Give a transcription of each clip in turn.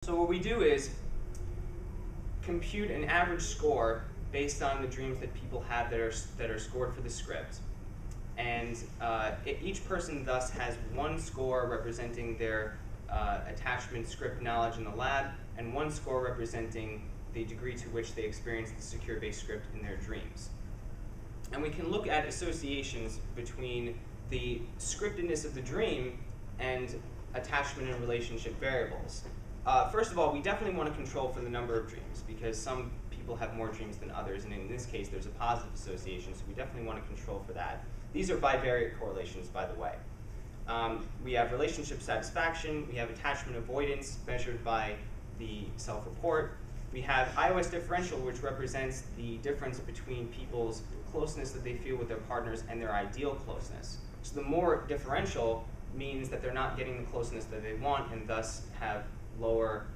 So what we do is compute an average score based on the dreams that people have that are scored for the script. And each person thus has one score representing their attachment script knowledge in the lab, and one score representing the degree to which they experience the secure-based script in their dreams. And we can look at associations between the scriptedness of the dream and attachment and relationship variables. First of all, we definitely want to control for the number of dreams, because some people have more dreams than others, and in this case there's a positive association, so we definitely want to control for that. These are bivariate correlations, by the way. We have relationship satisfaction, we have attachment avoidance measured by the self-report. We have iOS differential, which represents the difference between people's closeness that they feel with their partners and their ideal closeness. So the more differential means that they're not getting the closeness that they want, and thus have lower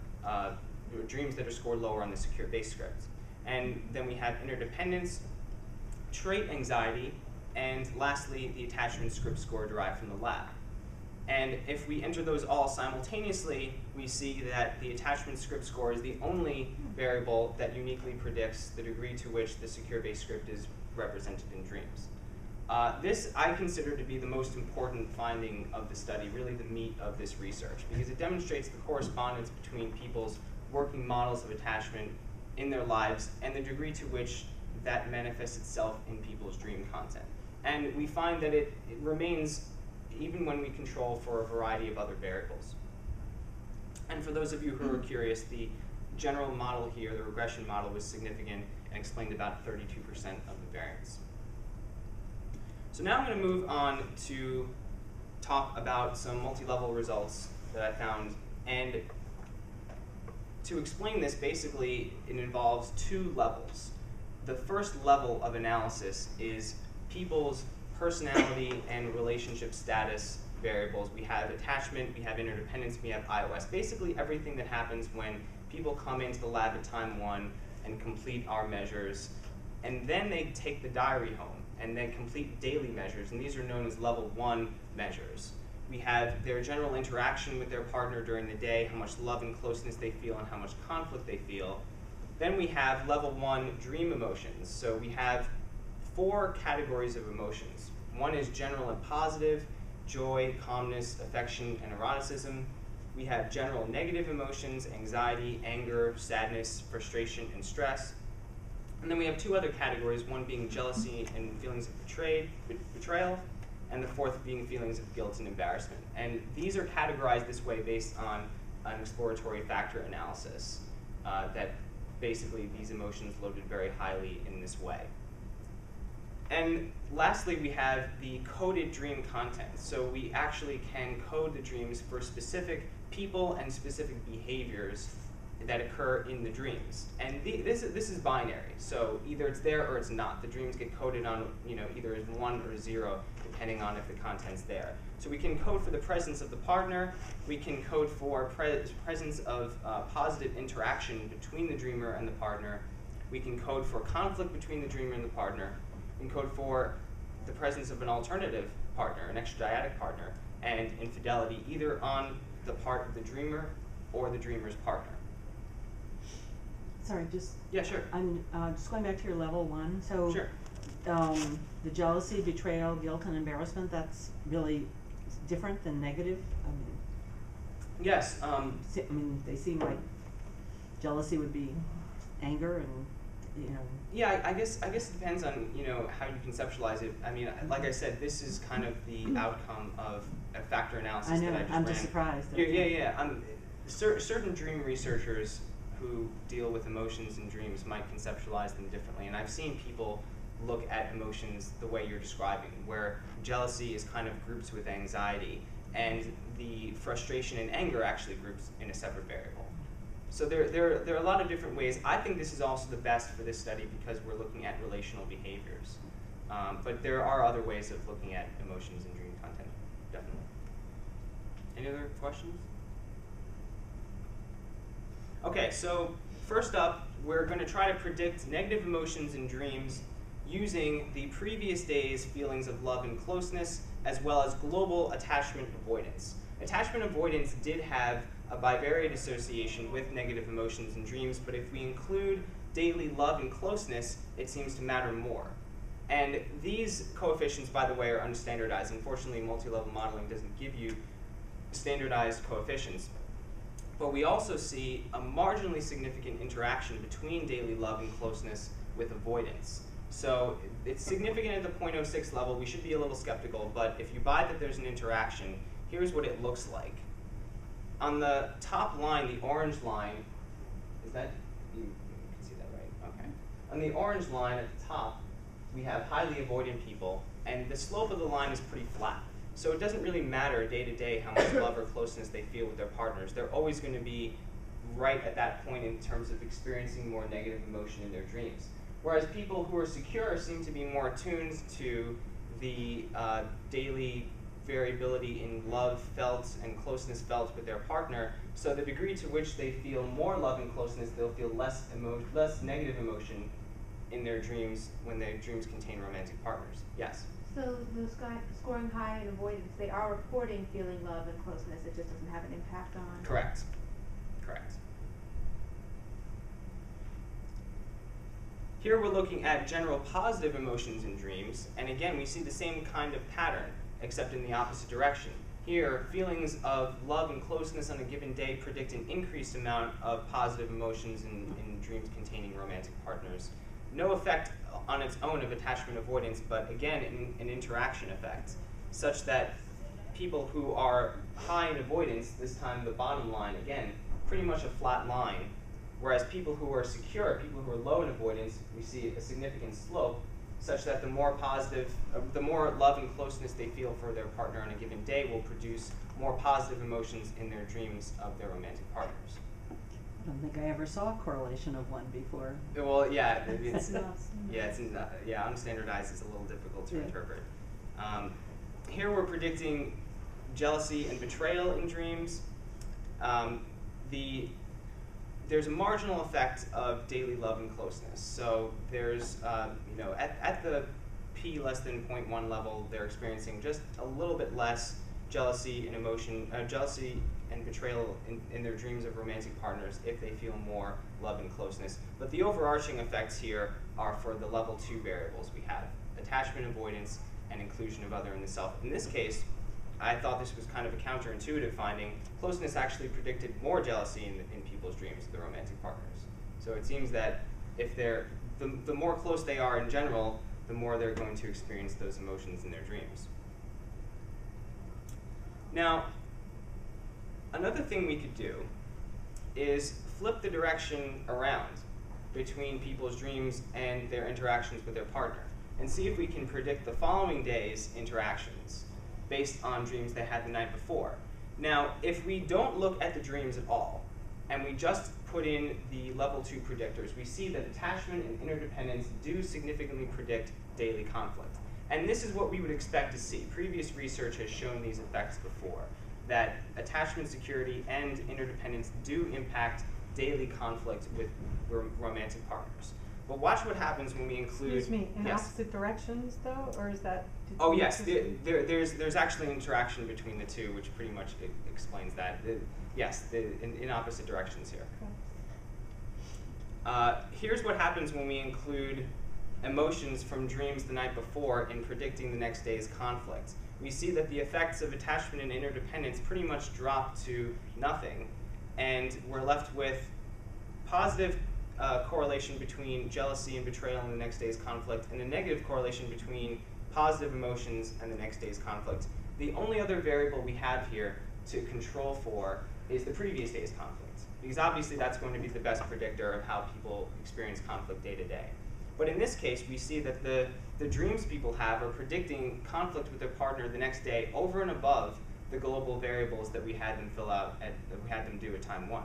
dreams that are scored lower on the secure base script. And then we have interdependence, trait anxiety, and lastly, the attachment script score derived from the lab. And if we enter those all simultaneously, we see that the attachment script score is the only variable that uniquely predicts the degree to which the secure base script is represented in dreams. This I consider to be the most important finding of the study, really the meat of this research, because it demonstrates the correspondence between people's working models of attachment in their lives and the degree to which that manifests itself in people's dream content. And we find that it remains even when we control for a variety of other variables. And for those of you who are curious, the general model here, the regression model, was significant and explained about 32% of the variance. So now I'm going to move on to talk about some multi-level results that I found. And to explain this, basically, it involves two levels. The first level of analysis is people's personality and relationship status variables. We have attachment, we have interdependence, we have iOS. Basically everything that happens when people come into the lab at time one and complete our measures, and then they take the diary home and then complete daily measures, and these are known as level 1 measures. We have their general interaction with their partner during the day, how much love and closeness they feel, and how much conflict they feel. Then we have level 1 dream emotions. So we have 4 categories of emotions. One is general and positive, joy, calmness, affection, and eroticism. We have general negative emotions, anxiety, anger, sadness, frustration, and stress. And then we have 2 other categories, one being jealousy and feelings of betrayal, and the 4th being feelings of guilt and embarrassment. And these are categorized this way based on an exploratory factor analysis that basically these emotions loaded very highly in this way. And lastly, we have the coded dream content. So we actually can code the dreams for specific people and specific behaviors that occur in the dreams. And this is binary. So either it's there or it's not. The dreams get coded on either as 1 or 0, depending on if the content's there. So we can code for the presence of the partner. We can code for presence of positive interaction between the dreamer and the partner. We can code for conflict between the dreamer and the partner. We can code for the presence of an alternative partner, an extradyadic partner, and infidelity, either on the part of the dreamer or the dreamer's partner. Sorry, yeah, sure. I'm just going back to your level 1. So sure. The jealousy, betrayal, guilt, and embarrassment, that's really different than negative? Yes. They seem like jealousy would be anger and, Yeah, I guess it depends on, how you conceptualize it. I mean, like I said, this is kind of the outcome of a factor analysis I know, that I just I'm ran. just surprised. Yeah. Certain dream researchers who deal with emotions and dreams might conceptualize them differently. And I've seen people look at emotions the way you're describing, where jealousy is kind of grouped with anxiety, and the frustration and anger actually groups in a separate variable. So there are a lot of different ways. I think this is also the best for this study because we're looking at relational behaviors. But there are other ways of looking at emotions and dream content, definitely. Any other questions? Okay, so first up, we're going to try to predict negative emotions in dreams using the previous day's feelings of love and closeness, as well as global attachment avoidance. Attachment avoidance did have a bivariate association with negative emotions in dreams, but if we include daily love and closeness, it seems to matter more. And these coefficients, by the way, are unstandardized. Unfortunately, multi-level modeling doesn't give you standardized coefficients. But we also see a marginally significant interaction between daily love and closeness with avoidance. So it's significant at the 0.06 level. We should be a little skeptical, but if you buy that there's an interaction, here's what it looks like. On the top line, the orange line, is that, you can see that right? Okay. On the orange line at the top, we have highly avoidant people, and the slope of the line is pretty flat. So it doesn't really matter day to day how much love or closeness they feel with their partners. They're always going to be right at that point in terms of experiencing more negative emotion in their dreams. Whereas people who are secure seem to be more attuned to the daily variability in love felt and closeness felt with their partner. So the degree to which they feel more love and closeness, they'll feel less negative emotion in their dreams when their dreams contain romantic partners. Yes? So those guys scoring high in avoidance, they are reporting feeling love and closeness, it just doesn't have an impact on... Correct. Correct. Here we're looking at general positive emotions in dreams, and again we see the same kind of pattern, except in the opposite direction. Here, feelings of love and closeness on a given day predict an increased amount of positive emotions in dreams containing romantic partners. No effect on its own of attachment avoidance, but again, an interaction effect, such that people who are high in avoidance, this time the bottom line, again, pretty much a flat line, whereas people who are secure, people who are low in avoidance, we see a significant slope, such that the more positive, the more love and closeness they feel for their partner on a given day will produce more positive emotions in their dreams of their romantic partners. I don't think I ever saw a correlation of one before. Well, yeah, it's unstandardized is a little difficult to interpret. Here we're predicting jealousy and betrayal in dreams. There's a marginal effect of daily love and closeness. So there's, at the p less than 0.1 level, they're experiencing just a little bit less jealousy and jealousy and betrayal in their dreams of romantic partners if they feel more love and closeness. But the overarching effects here are for the level 2 variables we have: attachment avoidance and inclusion of other in the self. In this case, I thought this was kind of a counterintuitive finding. Closeness actually predicted more jealousy in people's dreams of their romantic partners. So it seems that if the more close they are in general, the more they're going to experience those emotions in their dreams. Now, another thing we could do is flip the direction around between people's dreams and their interactions with their partner, and see if we can predict the following day's interactions based on dreams they had the night before. Now, if we don't look at the dreams at all, and we just put in the level 2 predictors, we see that attachment and interdependence do significantly predict daily conflict. And this is what we would expect to see. Previous research has shown these effects before, that attachment security and interdependence do impact daily conflict with romantic partners. But watch what happens when we include... Excuse me, in yes. opposite directions, though? Or is that... Oh, yes. There's actually interaction between the two, which pretty much explains that. In opposite directions here. Okay. Here's what happens when we include emotions from dreams the night before in predicting the next day's conflict. We see that the effects of attachment and interdependence pretty much drop to nothing, and we're left with positive correlation between jealousy and betrayal in the next day's conflict, and a negative correlation between positive emotions and the next day's conflict. The only other variable we have here to control for is the previous day's conflict, because obviously that's going to be the best predictor of how people experience conflict day to day. But in this case, we see that the dreams people have are predicting conflict with their partner the next day over and above the global variables that we had them fill out, that we had them do at time 1.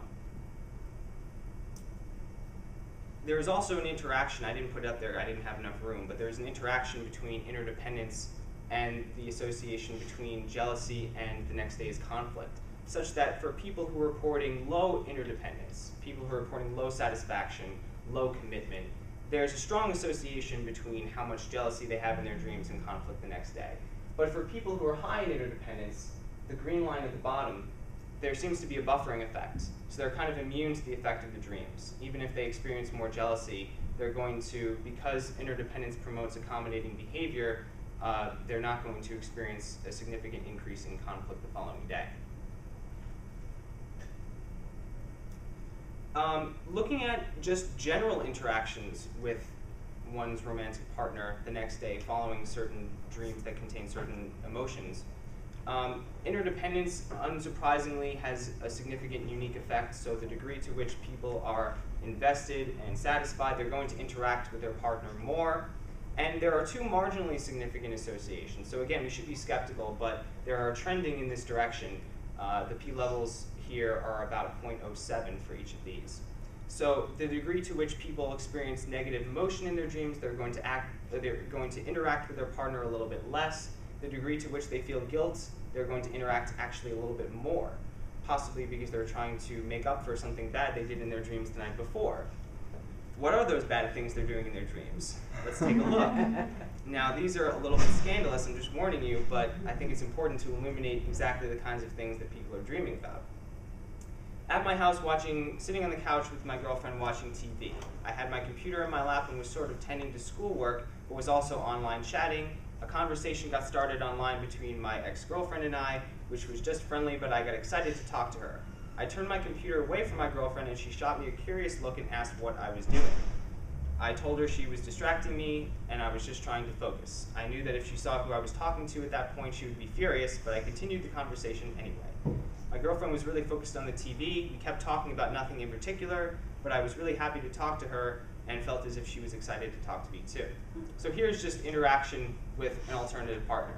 There is also an interaction, I didn't put it up there, I didn't have enough room, but there's an interaction between interdependence and the association between jealousy and the next day's conflict, such that for people who are reporting low interdependence, people who are reporting low satisfaction, low commitment, there's a strong association between how much jealousy they have in their dreams and conflict the next day. But for people who are high in interdependence, the green line at the bottom, there seems to be a buffering effect. So they're kind of immune to the effect of the dreams. Even if they experience more jealousy, they're going to, because interdependence promotes accommodating behavior, they're not going to experience a significant increase in conflict the following day. Looking at just general interactions with one's romantic partner the next day following certain dreams that contain certain emotions, interdependence, unsurprisingly, has a significant unique effect. So the degree to which people are invested and satisfied, they're going to interact with their partner more. And there are two marginally significant associations. So again, we should be skeptical, but there are trending in this direction. The p levels here are about 0.07 for each of these. So the degree to which people experience negative emotion in their dreams, they're going to interact with their partner a little bit less. The degree to which they feel guilt, they're going to interact actually a little bit more, possibly because they're trying to make up for something bad they did in their dreams the night before. What are those bad things they're doing in their dreams? Let's take a look. Now, these are a little bit scandalous, I'm just warning you, but I think it's important to illuminate exactly the kinds of things that people are dreaming about. At my house, sitting on the couch with my girlfriend watching TV. I had my computer in my lap and was sort of tending to schoolwork, but was also online chatting. A conversation got started online between my ex-girlfriend and I, which was just friendly, but I got excited to talk to her. I turned my computer away from my girlfriend and she shot me a curious look and asked what I was doing. I told her she was distracting me and I was just trying to focus. I knew that if she saw who I was talking to at that point, she would be furious, but I continued the conversation anyway. My girlfriend was really focused on the TV. We kept talking about nothing in particular, but I was really happy to talk to her and felt as if she was excited to talk to me too. So here's just interaction with an alternative partner.